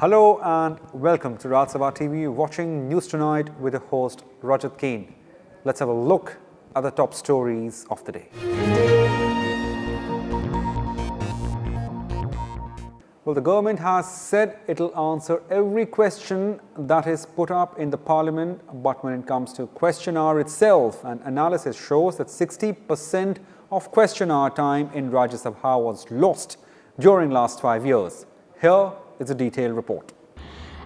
Hello and welcome to Sabha TV, watching News Tonight with the host Rajya. Let's have a look at the top stories of the day. Well, the government has said it'll answer every question that is put up in the parliament, but when it comes to question hour itself, an analysis shows that 60% of question hour time in Rajya Sabha was lost during last 5 years. Here is a detailed report.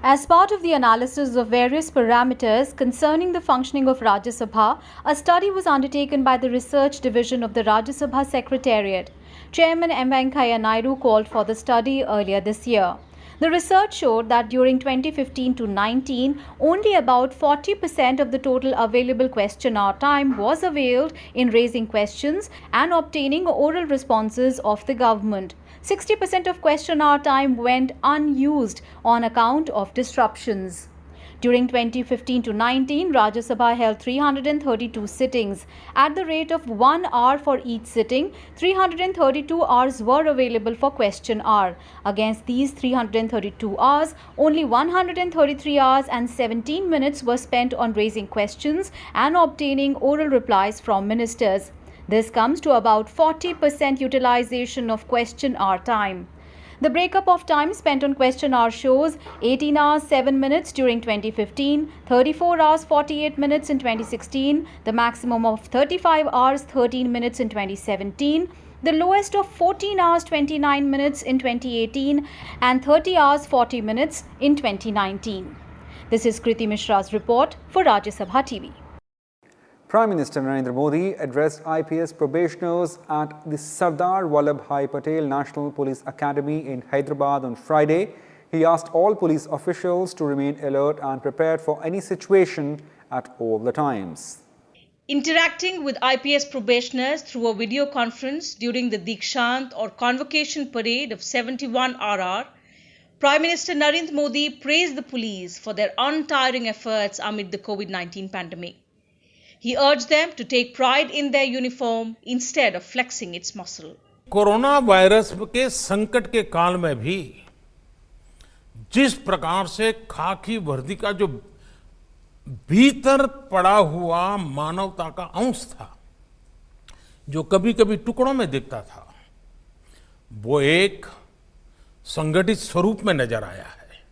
As part of the analysis of various parameters concerning the functioning of Rajya Sabha, a study was undertaken by the Research Division of the Rajya Sabha Secretariat. Chairman M. Venkaiah Naidu called for the study earlier this year. The research showed that during 2015 to 19, only about 40% of the total available question hour time was availed in raising questions and obtaining oral responses of the government. 60% of question hour time went unused on account of disruptions. During 2015 to 19, Rajya Sabha held 332 sittings. At the rate of 1 hour for each sitting, 332 hours were available for question hour. Against these 332 hours, only 133 hours and 17 minutes were spent on raising questions and obtaining oral replies from ministers. This comes to about 40% utilization of question hour time. The breakup of time spent on question hour shows 18 hours 7 minutes during 2015, 34 hours 48 minutes in 2016, the maximum of 35 hours 13 minutes in 2017, the lowest of 14 hours 29 minutes in 2018 and 30 hours 40 minutes in 2019. This is Kriti Mishra's report for Rajya Sabha TV. Prime Minister Narendra Modi addressed IPS probationers at the Sardar Walabhai Patel National Police Academy in Hyderabad on Friday. He asked all police officials to remain alert and prepared for any situation at all the times. Interacting with IPS probationers through a video conference during the Dikshant or Convocation Parade of 71 RR, Prime Minister Narendra Modi praised the police for their untiring efforts amid the COVID-19 pandemic. He urged them to take pride in their uniform instead of flexing its muscle. Corona virus के संकट के काल में भी जिस प्रकार से खाकी वर्दी का जो भीतर पड़ा हुआ मानवता का अंश था, जो कभी-कभी टुकड़ों में दिखता था, वो एक संगठित स्वरूप में नजर आया है।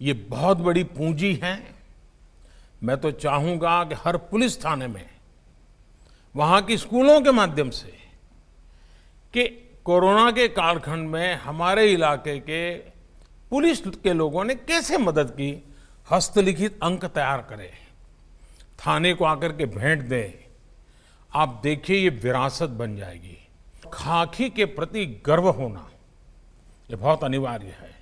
ये बहुत बड़ी पूंजी है। मैं तो चाहूंगा कि हर पुलिस थाने में, वहां की स्कूलों के माध्यम से, कि कोरोना के कालखंड में हमारे इलाके के पुलिस के लोगों ने कैसे मदद की, हस्तलिखित अंक तैयार करें, थाने को आकर के भेंट दें। आप देखिए, ये विरासत बन जाएगी। खाकी के प्रति गर्व होना ये बहुत अनिवार्य है।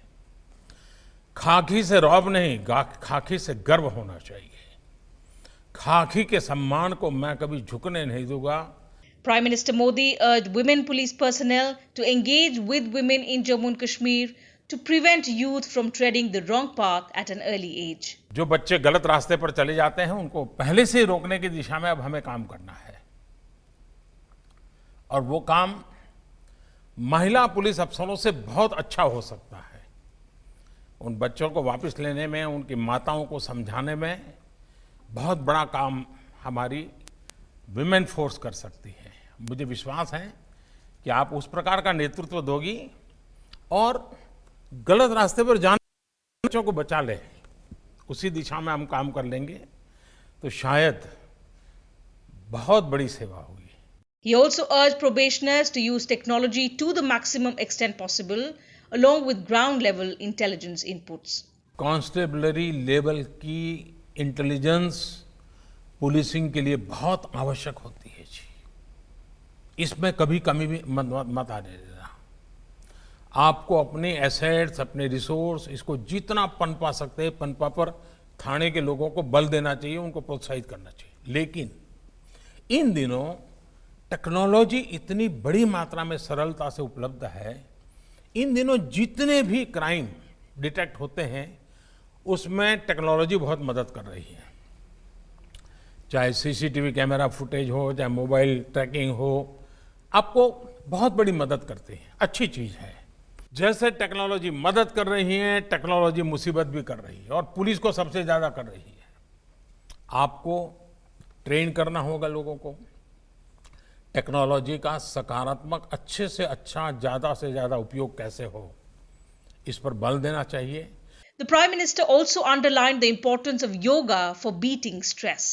खाकी से रौब नहीं, खाकी से गर्व होना चाहिए। खाकी के सम्मान को मैं कभी झुकने नहीं दूंगा। Prime Minister Modi urged women police personnel to engage with women in Jammu and Kashmir to prevent youth from treading the wrong path at an early age. जो बच्चे गलत रास्ते पर चले जाते हैं, उनको पहले से ही रोकने की दिशा में अब हमें काम करना है। और वो काम महिला पुलिस अफसरों से बहुत अच्छा हो सकता है। उन बच्चों को वापस लेने में, उनकी माताओं को समझाने में बहुत बड़ा काम हमारी विमेन फोर्स कर सकती है। मुझे विश्वास है कि आप उस प्रकार का नेतृत्व दोगी और गलत रास्ते पर जाने बच्चों को बचा ले, उसी दिशा में हम काम कर लेंगे तो शायद बहुत बड़ी सेवा होगी। He also urged probationers to use technology to the maximum extent possible, along with ground level intelligence inputs. Constabulary level की इंटेलिजेंस पुलिसिंग के लिए बहुत आवश्यक होती है जी। इसमें कभी कमी भी मत आने देना। आपको अपने एसेट्स, अपने रिसोर्स, इसको जितना पनपा सकते हैं पनपा पर थाने के लोगों को बल देना चाहिए, उनको प्रोत्साहित करना चाहिए। लेकिन इन दिनों टेक्नोलॉजी इतनी बड़ी मात्रा में सरलता से उपलब्ध है, इन दिनों जितने भी क्राइम डिटेक्ट होते हैं उसमें टेक्नोलॉजी बहुत मदद कर रही है। चाहे सीसीटीवी कैमरा फुटेज हो, चाहे मोबाइल ट्रैकिंग हो, आपको बहुत बड़ी मदद करती है, अच्छी चीज़ है। जैसे टेक्नोलॉजी मदद कर रही है, टेक्नोलॉजी मुसीबत भी कर रही है और पुलिस को सबसे ज़्यादा कर रही है। आपको ट्रेन करना होगा लोगों को, टेक्नोलॉजी का सकारात्मक अच्छे से अच्छा, ज़्यादा से ज़्यादा उपयोग कैसे हो, इस पर बल देना चाहिए। The Prime Minister also underlined the importance of yoga for beating stress.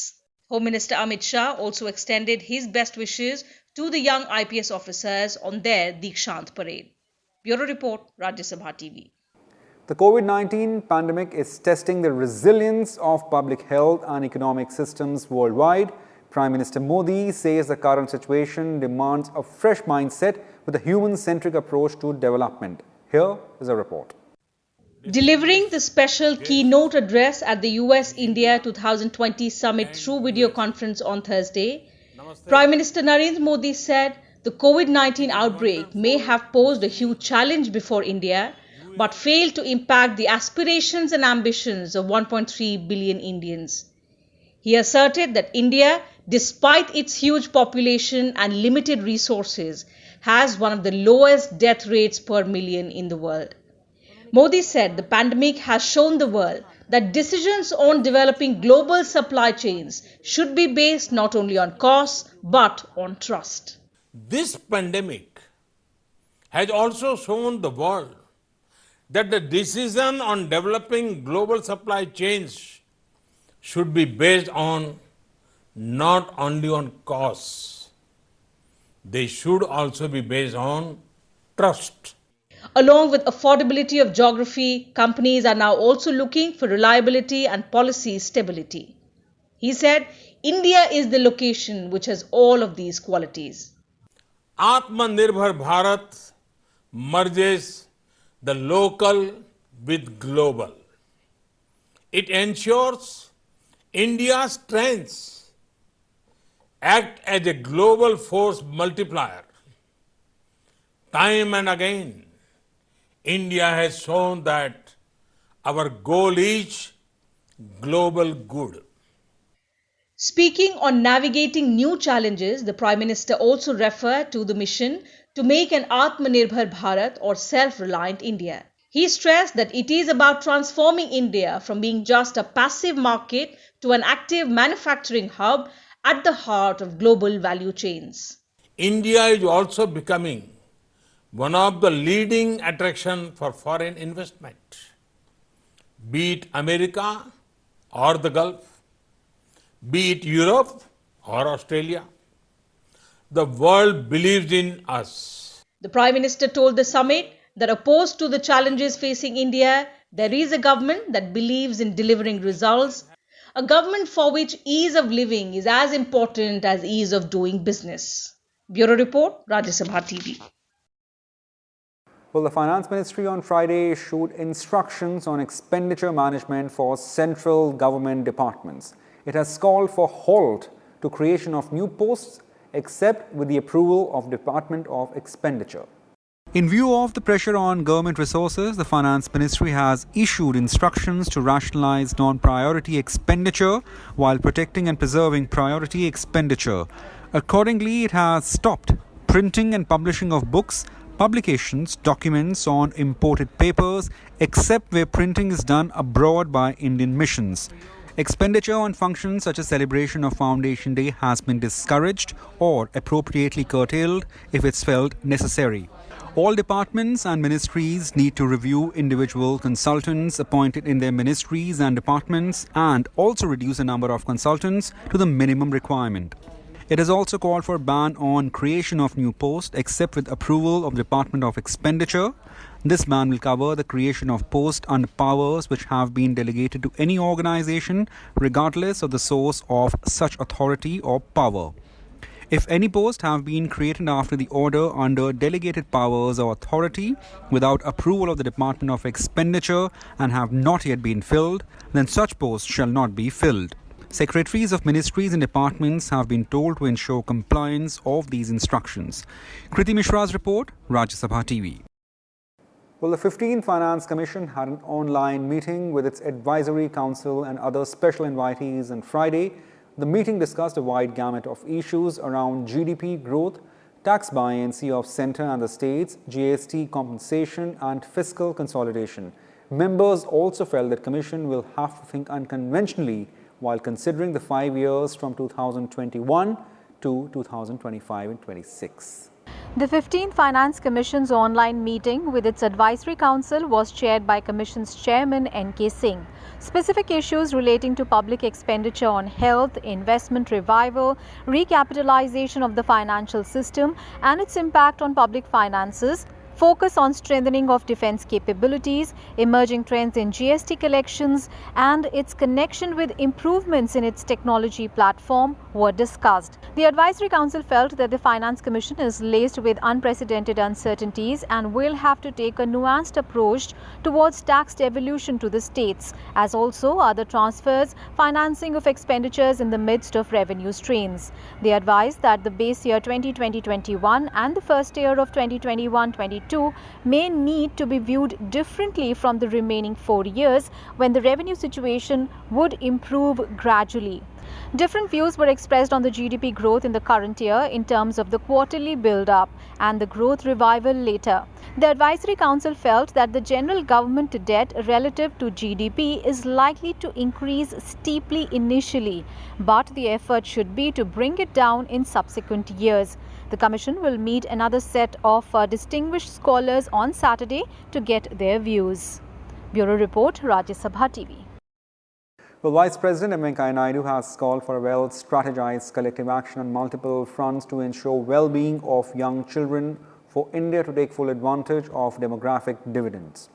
Home Minister Amit Shah also extended his best wishes to the young IPS officers on their Dikshant parade. Bureau Report, Rajya Sabha TV. The COVID-19 pandemic is testing the resilience of public health and economic systems worldwide. Prime Minister Modi says the current situation demands a fresh mindset with a human-centric approach to development. Here is a report. Delivering the special keynote address at the US-India 2020 summit through video conference on Thursday, Prime Minister Narendra Modi said the COVID-19 outbreak may have posed a huge challenge before India, but failed to impact the aspirations and ambitions of 1.3 billion Indians. He asserted that India, despite its huge population and limited resources, has one of the lowest death rates per million in the world. Modi said the pandemic has shown the world that decisions on developing global supply chains should be based not only on costs but on trust. This pandemic has also shown the world that the decision on developing global supply chains should be based on not only on costs, they should also be based on trust. Along with affordability of geography, companies are now also looking for reliability and policy stability. He said, India is the location which has all of these qualities. Atmanirbhar Bharat merges the local with global. It ensures India's strengths act as a global force multiplier. Time and again, India has shown that our goal is global good. Speaking on navigating new challenges, the Prime Minister also referred to the mission to make an Atmanirbhar Bharat or self-reliant India. He stressed that it is about transforming India from being just a passive market to an active manufacturing hub at the heart of global value chains. India is also becoming one of the leading attractions for foreign investment, be it America or the Gulf, be it Europe or Australia. The world believes in us. The Prime Minister told the summit that opposed to the challenges facing India, there is a government that believes in delivering results, a government for which ease of living is as important as ease of doing business. Bureau Report, Rajya Sabha TV. Well, the Finance Ministry on Friday issued instructions on expenditure management for central government departments. It has called for halt to creation of new posts except with the approval of Department of Expenditure. In view of the pressure on government resources, the Finance Ministry has issued instructions to rationalize non-priority expenditure while protecting and preserving priority expenditure. Accordingly, it has stopped printing and publishing of books, publications, documents on imported papers, except where printing is done abroad by Indian missions. Expenditure on functions such as celebration of Foundation Day has been discouraged or appropriately curtailed if it's felt necessary. All departments and ministries need to review individual consultants appointed in their ministries and departments and also reduce the number of consultants to the minimum requirement. It has also called for a ban on creation of new posts except with approval of the Department of Expenditure. This ban will cover the creation of posts under powers which have been delegated to any organization regardless of the source of such authority or power. If any posts have been created after the order under delegated powers or authority without approval of the Department of Expenditure and have not yet been filled, then such posts shall not be filled. Secretaries of ministries and departments have been told to ensure compliance of these instructions. Kriti Mishra's report, Rajya Sabha TV. Well, the 15th Finance Commission had an online meeting with its Advisory Council and other special invitees on Friday. The meeting discussed a wide gamut of issues around GDP growth, tax buoyancy of centre and the states, GST compensation and fiscal consolidation. Members also felt that Commission will have to think unconventionally while considering the 5 years from 2021 to 2025 and 26. The 15th Finance Commission's online meeting with its advisory council was chaired by Commission's chairman N.K. Singh. Specific issues relating to public expenditure on health, investment revival, recapitalization of the financial system and its impact on public finances, focus on strengthening of defense capabilities, emerging trends in GST collections and its connection with improvements in its technology platform were discussed. The Advisory Council felt that the Finance Commission is laced with unprecedented uncertainties and will have to take a nuanced approach towards tax devolution to the states, as also other transfers, financing of expenditures in the midst of revenue strains. They advised that the base year 2020-21 and the first year of 2021-22 may need to be viewed differently from the remaining 4 years when the revenue situation would improve gradually. Different views were expressed on the GDP growth in the current year in terms of the quarterly build-up and the growth revival later. The Advisory Council felt that the general government debt relative to GDP is likely to increase steeply initially, but the effort should be to bring it down in subsequent years. The Commission will meet another set of distinguished scholars on Saturday to get their views. Bureau Report, Rajya Sabha TV. Well, Vice President M. Venkaiah Naidu has called for a well-strategized collective action on multiple fronts to ensure well-being of young children for India to take full advantage of demographic dividends.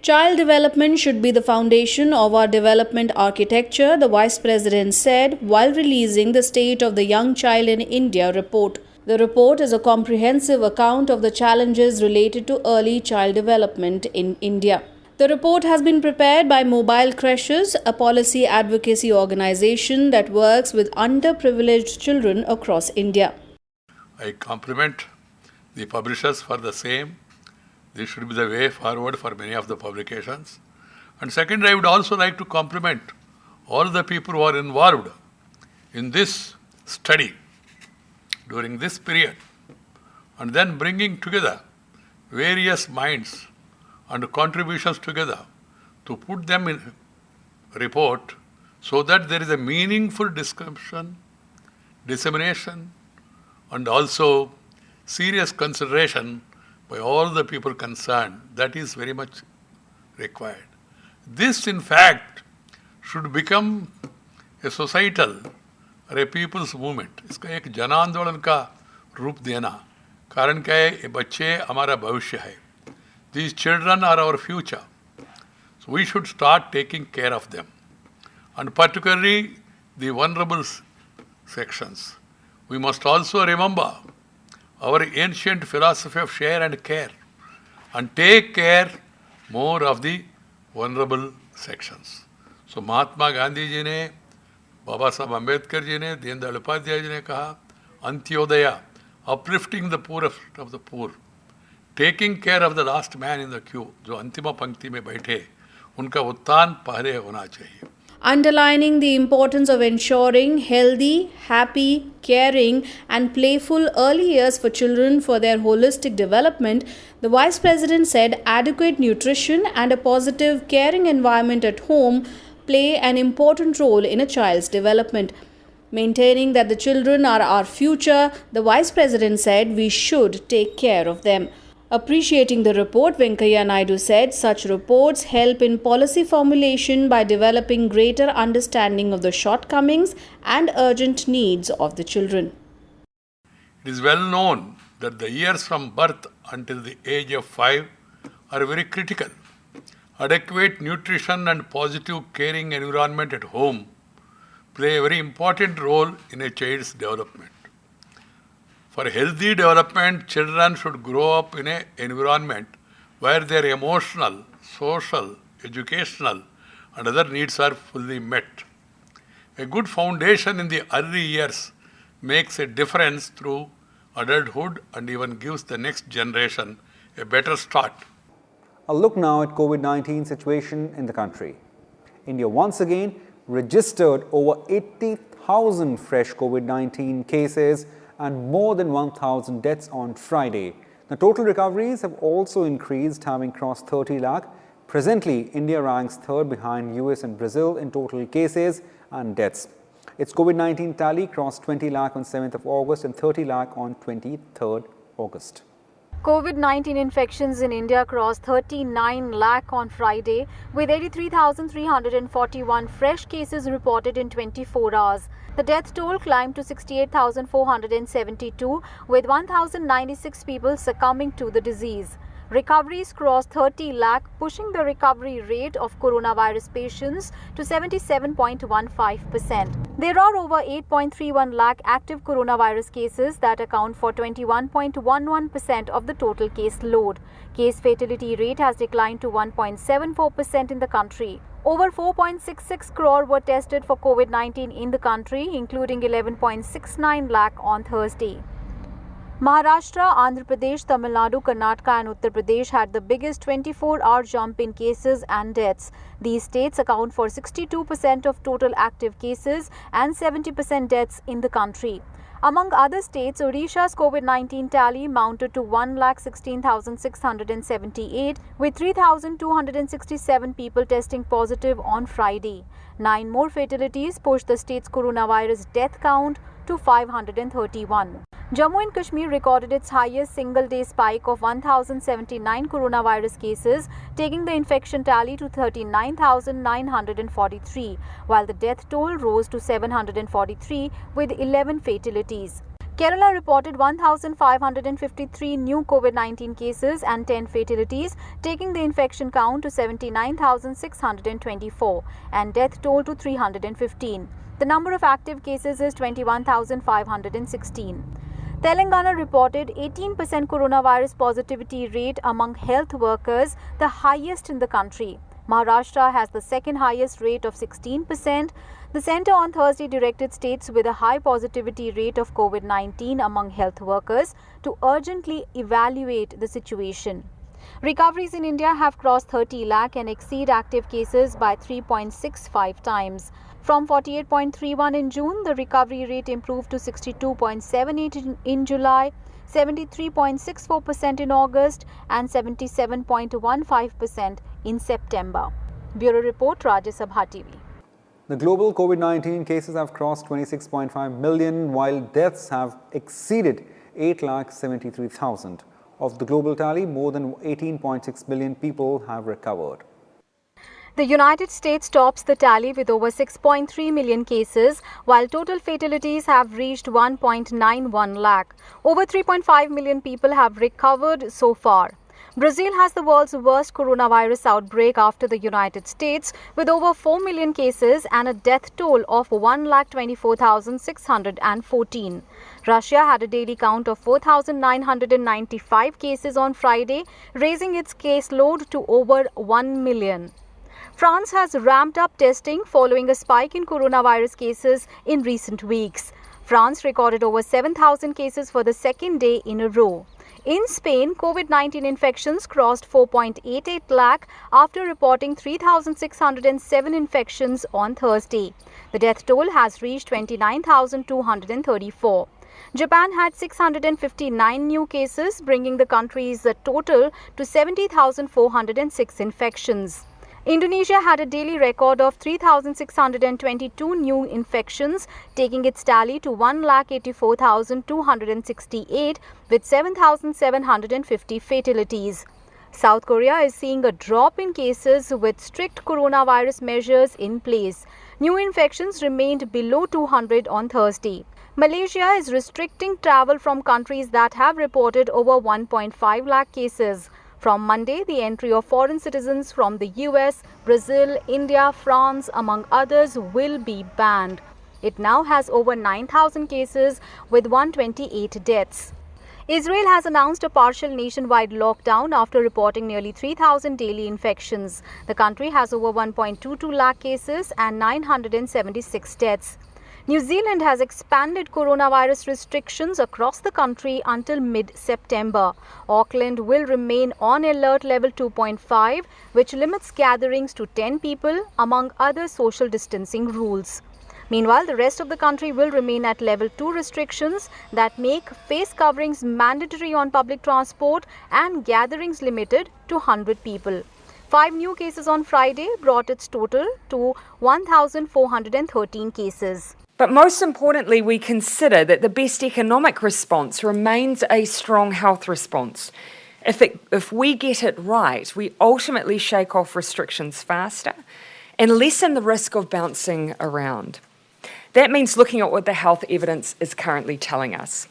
Child development should be the foundation of our development architecture, the Vice President said while releasing the State of the Young Child in India report. The report is a comprehensive account of the challenges related to early child development in India. The report has been prepared by Mobile Creches, a policy advocacy organization that works with underprivileged children across India. I compliment the publishers for the same. This should be the way forward for many of the publications. And second, I would also like to compliment all the people who are involved in this study during this period, and then bringing together various minds and contributions together to put them in a report so that there is a meaningful discussion, dissemination, and also serious consideration by all the people concerned. That is very much required. This, in fact, should become a societal और ए people's movement, इसका एक जन आंदोलन का रूप देना, कारण क्या है, ये बच्चे हमारा भविष्य है. These children are our future. So we should start taking care of them. And particularly the vulnerable sections. We must also remember our ancient philosophy of share and care and take care more of the vulnerable sections. So Mahatma Gandhi ji ने, बाबा साहब अम्बेडकर जी ने, दीनदयाल उपाध्याय जी ने कहा, Antyodaya, uplifting the poorest of the poor, taking care of the last man in the queue, जो अंतिम पंक्ति में बैठे, उनका उत्थान पहले होना चाहिए. Underlining the importance of ensuring healthy, happy, caring and playful early years for children for their holistic development, the Vice President said adequate nutrition and a positive, caring environment at home play an important role in a child's development. Maintaining that the children are our future, the Vice President said we should take care of them. Appreciating the report, Venkaiah Naidu said such reports help in policy formulation by developing greater understanding of the shortcomings and urgent needs of the children. It is well known that the years from birth until the age of 5 are very critical. Adequate nutrition and positive caring environment at home play a very important role in a child's development. For healthy development, children should grow up in an environment where their emotional, social, educational and other needs are fully met. A good foundation in the early years makes a difference through adulthood and even gives the next generation a better start. A look now at COVID-19 situation in the country. India once again registered over 80,000 1,000 fresh COVID-19 cases and more than 1,000 deaths on Friday. The total recoveries have also increased, having crossed 30 lakh. Presently, India ranks third behind US and Brazil in total cases and deaths. Its COVID-19 tally crossed 20 lakh on 7th of August and 30 lakh on 23rd August. COVID-19 infections in India crossed 39 lakh on Friday, with 83,341 fresh cases reported in 24 hours. The death toll climbed to 68,472, with 1,096 people succumbing to the disease. Recoveries crossed 30 lakh, pushing the recovery rate of coronavirus patients to 77.15%. There are over 8.31 lakh active coronavirus cases that account for 21.11% of the total case load. Case fatality rate has declined to 1.74% in the country. Over 4.66 crore were tested for COVID-19 in the country, including 11.69 lakh on Thursday. Maharashtra, Andhra Pradesh, Tamil Nadu, Karnataka and Uttar Pradesh had the biggest 24-hour jump in cases and deaths. These states account for 62% of total active cases and 70% deaths in the country. Among other states, Odisha's COVID-19 tally mounted to 1,16,678, with 3,267 people testing positive on Friday. 9 more fatalities pushed the state's coronavirus death count to 531. Jammu and Kashmir recorded its highest single-day spike of 1,079 coronavirus cases, taking the infection tally to 39,943, while the death toll rose to 743 with 11 fatalities. Kerala reported 1,553 new COVID-19 cases and 10 fatalities, taking the infection count to 79,624 and death toll to 315. The number of active cases is 21,516. Telangana reported 18% coronavirus positivity rate among health workers, the highest in the country. Maharashtra has the second highest rate of 16%. The centre on Thursday directed states with a high positivity rate of COVID-19 among health workers to urgently evaluate the situation. Recoveries in India have crossed 30 lakh and exceed active cases by 3.65 times. From 48.31 in June, the recovery rate improved to 62.78 in July, 73.64% in August and 77.15% in September. Bureau Report, Rajya Sabha TV. The global COVID-19 cases have crossed 26.5 million, while deaths have exceeded 8,73,000. Of the global tally, more than 18.6 million people have recovered. The United States tops the tally with over 6.3 million cases, while total fatalities have reached 1.91 lakh. Over 3.5 million people have recovered so far. Brazil has the world's worst coronavirus outbreak after the United States, with over 4 million cases and a death toll of 1,24,614. Russia had a daily count of 4,995 cases on Friday, raising its case load to over 1 million. France has ramped up testing following a spike in coronavirus cases in recent weeks. France recorded over 7,000 cases for the second day in a row. In Spain, COVID-19 infections crossed 4.88 lakh after reporting 3,607 infections on Thursday. The death toll has reached 29,234. Japan had 659 new cases, bringing the country's total to 70,406 infections. Indonesia had a daily record of 3,622 new infections, taking its tally to 1,84,268 with 7,750 fatalities. South Korea is seeing a drop in cases with strict coronavirus measures in place. New infections remained below 200 on Thursday. Malaysia is restricting travel from countries that have reported over 1.5 lakh cases. From Monday, the entry of foreign citizens from the US, Brazil, India, France, among others, will be banned. It now has over 9,000 cases with 128 deaths. Israel has announced a partial nationwide lockdown after reporting nearly 3,000 daily infections. The country has over 1.22 lakh cases and 976 deaths. New Zealand has expanded coronavirus restrictions across the country until mid-September. Auckland will remain on alert level 2.5, which limits gatherings to 10 people, among other social distancing rules. Meanwhile, the rest of the country will remain at level 2 restrictions that make face coverings mandatory on public transport and gatherings limited to 100 people. 5 new cases on Friday brought its total to 1,413 cases. But most importantly, we consider that the best economic response remains a strong health response. If we get it right, we ultimately shake off restrictions faster and lessen the risk of bouncing around. That means looking at what the health evidence is currently telling us.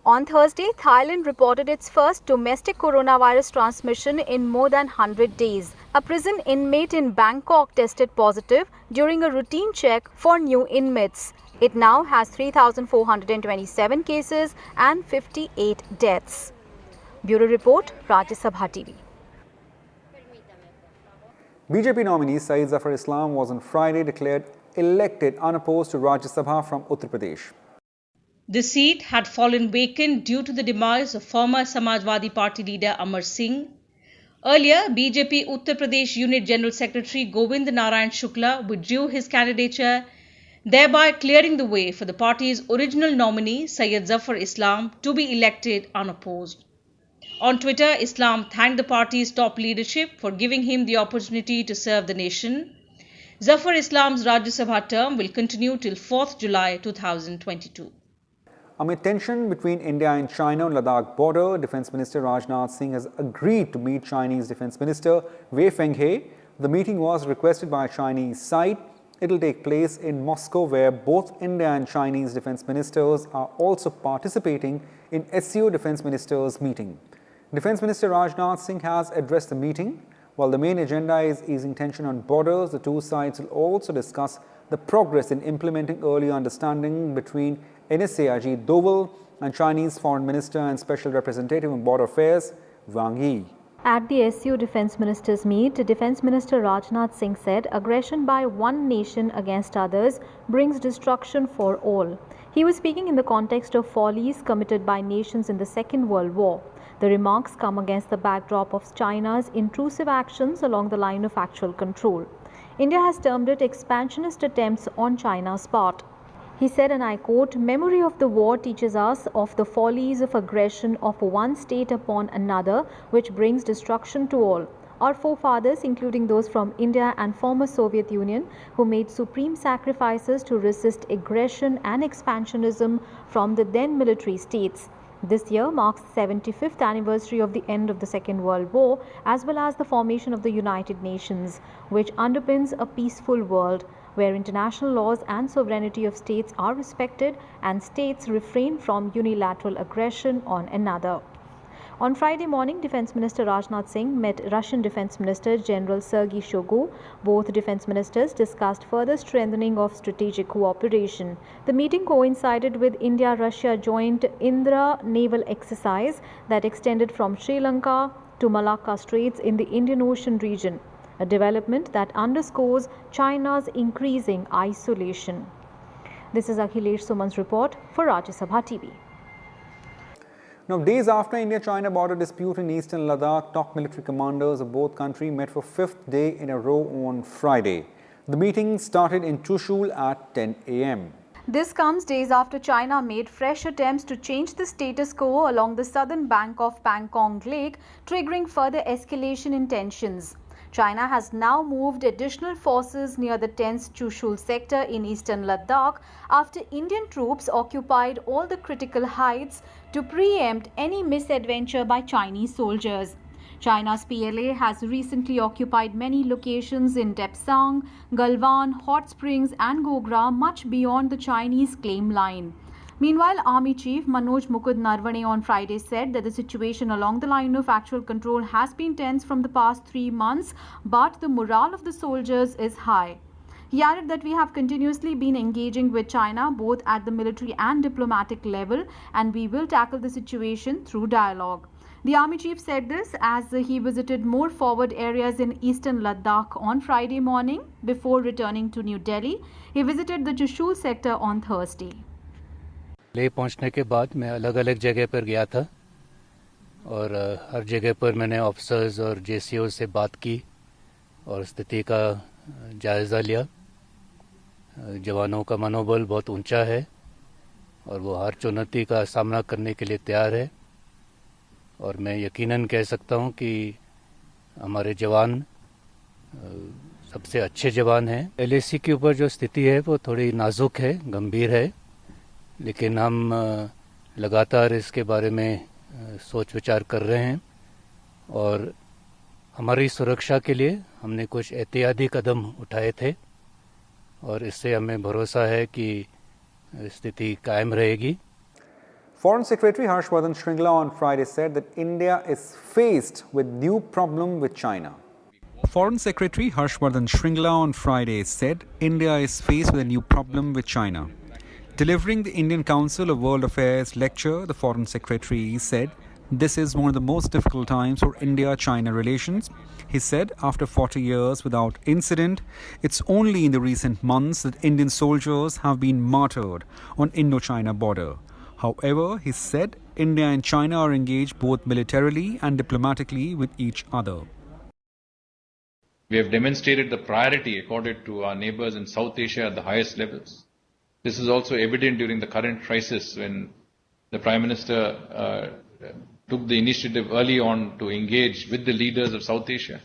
On Thursday, Thailand reported its first domestic coronavirus transmission in more than 100 days. A prison inmate in Bangkok tested positive during a routine check for new inmates. It now has 3,427 cases and 58 deaths. Bureau Report, Rajya Sabha TV. BJP nominee Syed Zafar Islam was on Friday declared elected unopposed to Rajya Sabha from Uttar Pradesh. The seat had fallen vacant due to the demise of former Samajwadi Party leader Amar Singh. Earlier, BJP Uttar Pradesh Unit General Secretary Govind Narayan Shukla withdrew his candidature, thereby clearing the way for the party's original nominee Syed Zafar Islam to be elected unopposed. On Twitter, Islam thanked the party's top leadership for giving him the opportunity to serve the nation. Zafar Islam's Rajya Sabha term will continue till 4th July 2022. Amid tension between India and China on Ladakh border, Defence Minister Rajnath Singh has agreed to meet Chinese Defence Minister Wei Fenghe. The meeting was requested by a Chinese side. It will take place in Moscow, where both India and Chinese Defence Ministers are also participating in SCO Defence Ministers meeting. Defence Minister Rajnath Singh has addressed the meeting. While the main agenda is easing tension on borders, the two sides will also discuss the progress in implementing early understanding between NSA Ajit Doval and Chinese Foreign Minister and Special Representative on Border Affairs, Wang Yi. At the SCO Defence Ministers meet, Defence Minister Rajnath Singh said aggression by one nation against others brings destruction for all. He was speaking in the context of follies committed by nations in the Second World War. The remarks come against the backdrop of China's intrusive actions along the line of actual control. India has termed it expansionist attempts on China's part. He said, and I quote, "Memory of the war teaches us of the follies of aggression of one state upon another, which brings destruction to all. Our forefathers, including those from India and former Soviet Union, who made supreme sacrifices to resist aggression and expansionism from the then military states. This year marks the 75th anniversary of the end of the Second World War, as well as the formation of the United Nations, which underpins a peaceful world, where international laws and sovereignty of states are respected and states refrain from unilateral aggression on another." On Friday morning, Defence Minister Rajnath Singh met Russian Defence Minister General Sergei Shoigu. Both defence ministers discussed further strengthening of strategic cooperation. The meeting coincided with India-Russia joint Indra naval exercise that extended from Sri Lanka to Malacca Straits in the Indian Ocean region, a development that underscores China's increasing isolation. This is Akhilesh Suman's report for Rajya Sabha TV. Now, days after India-China border dispute in eastern Ladakh, top military commanders of both countries met for 5th day in a row on Friday. The meeting started in Chushul at 10 a.m. This comes days after China made fresh attempts to change the status quo along the southern bank of Pangong Lake, triggering further escalation in tensions. China has now moved additional forces near the tense Chushul sector in eastern Ladakh after Indian troops occupied all the critical heights to preempt any misadventure by Chinese soldiers. China's PLA has recently occupied many locations in Depsang, Galwan, Hot Springs and Gogra, much beyond the Chinese claim line. Meanwhile, Army Chief Manoj Mukund Narvane on Friday said that the situation along the line of actual control has been tense from the past 3 months, but the morale of the soldiers is high. He added that we have continuously been engaging with China both at the military and diplomatic level, and we will tackle the situation through dialogue. The Army Chief said this as he visited more forward areas in eastern Ladakh on Friday morning before returning to New Delhi. He visited the Chushul sector on Thursday. ले पहुंचने के बाद मैं अलग अलग जगह पर गया था और हर जगह पर मैंने ऑफिसर्स और जेसीओ से बात की और स्थिति का जायज़ा लिया। जवानों का मनोबल बहुत ऊंचा है और वो हर चुनौती का सामना करने के लिए तैयार है और मैं यकीनन कह सकता हूं कि हमारे जवान सबसे अच्छे जवान हैं। LAC के ऊपर जो स्थिति है वो थोड़ी नाजुक है, गंभीर है, लेकिन हम लगातार इसके बारे में सोच विचार कर रहे हैं और हमारी सुरक्षा के लिए हमने कुछ एहतियाती कदम उठाए थे और इससे हमें भरोसा है कि स्थिति कायम रहेगी। Foreign Secretary Harshvardhan Shringla on Friday said that India is faced with new problem with China. Foreign Secretary Harshvardhan Shringla on Friday said India is faced with a new problem with China. Delivering the Indian Council of World Affairs lecture, the Foreign Secretary said this is one of the most difficult times for India-China relations. He said after 40 years without incident, it's only in the recent months that Indian soldiers have been martyred on Indo-China border. However, he said India and China are engaged both militarily and diplomatically with each other. We have demonstrated the priority accorded to our neighbors in South Asia at the highest levels. This is also evident during the current crisis when the Prime Minister took the initiative early on to engage with the leaders of South Asia.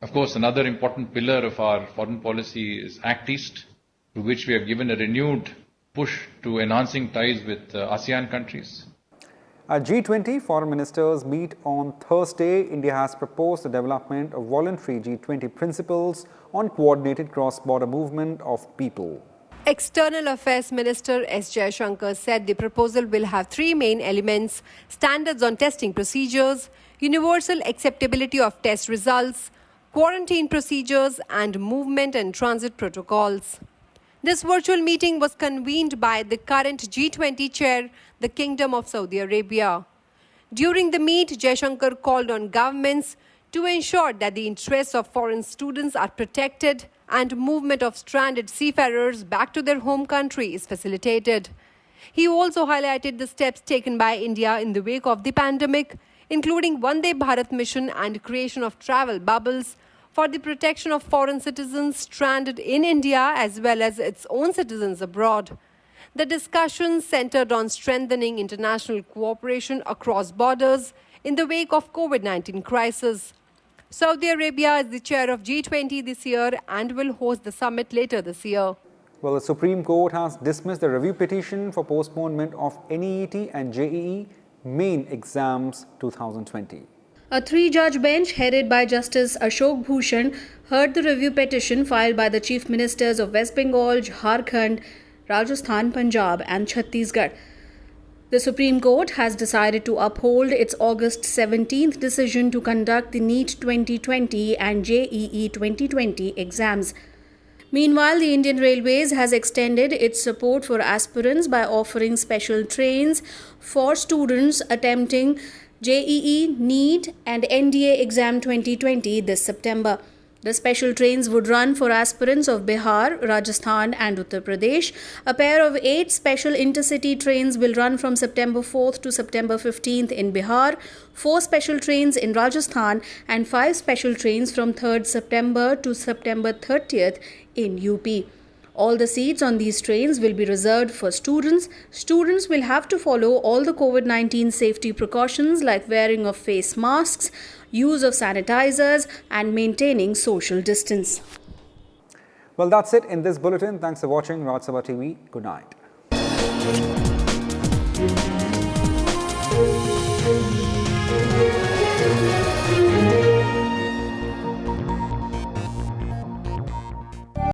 Of course, another important pillar of our foreign policy is Act East, to which we have given a renewed push to enhancing ties with ASEAN countries. At G20 foreign ministers meet on Thursday, India has proposed the development of voluntary G20 principles on coordinated cross-border movement of people. External Affairs Minister S. Jaishankar said the proposal will have three main elements: standards on testing procedures, universal acceptability of test results, quarantine procedures, and movement and transit protocols. This virtual meeting was convened by the current G20 chair, the Kingdom of Saudi Arabia. During the meet, Jaishankar called on governments to ensure that the interests of foreign students are protected and movement of stranded seafarers back to their home country is facilitated. He also highlighted the steps taken by India in the wake of the pandemic, including Vande Bharat mission and creation of travel bubbles for the protection of foreign citizens stranded in India as well as its own citizens abroad. The discussion centered on strengthening international cooperation across borders in the wake of COVID-19 crisis. Saudi Arabia is the chair of G20 this year and will host the summit later this year. Well, the Supreme Court has dismissed the review petition for postponement of NEET and JEE main exams 2020. A three-judge bench headed by Justice Ashok Bhushan heard the review petition filed by the Chief Ministers of West Bengal, Jharkhand, Rajasthan, Punjab and Chhattisgarh. The Supreme Court has decided to uphold its August 17th decision to conduct the NEET 2020 and JEE 2020 exams. Meanwhile, the Indian Railways has extended its support for aspirants by offering special trains for students attempting JEE, NEET and NDA exam 2020 this September. The special trains would run for aspirants of Bihar, Rajasthan and Uttar Pradesh. A pair of 8 special intercity trains will run from September 4th to September 15th in Bihar, 4 special trains in Rajasthan and 5 special trains from 3rd September to September 30th in UP. All the seats on these trains will be reserved for students. Students will have to follow all the COVID-19 safety precautions like wearing of face masks, use of sanitizers and maintaining social distance. Well, that's it in this bulletin. Thanks for watching Rajya TV. Good night.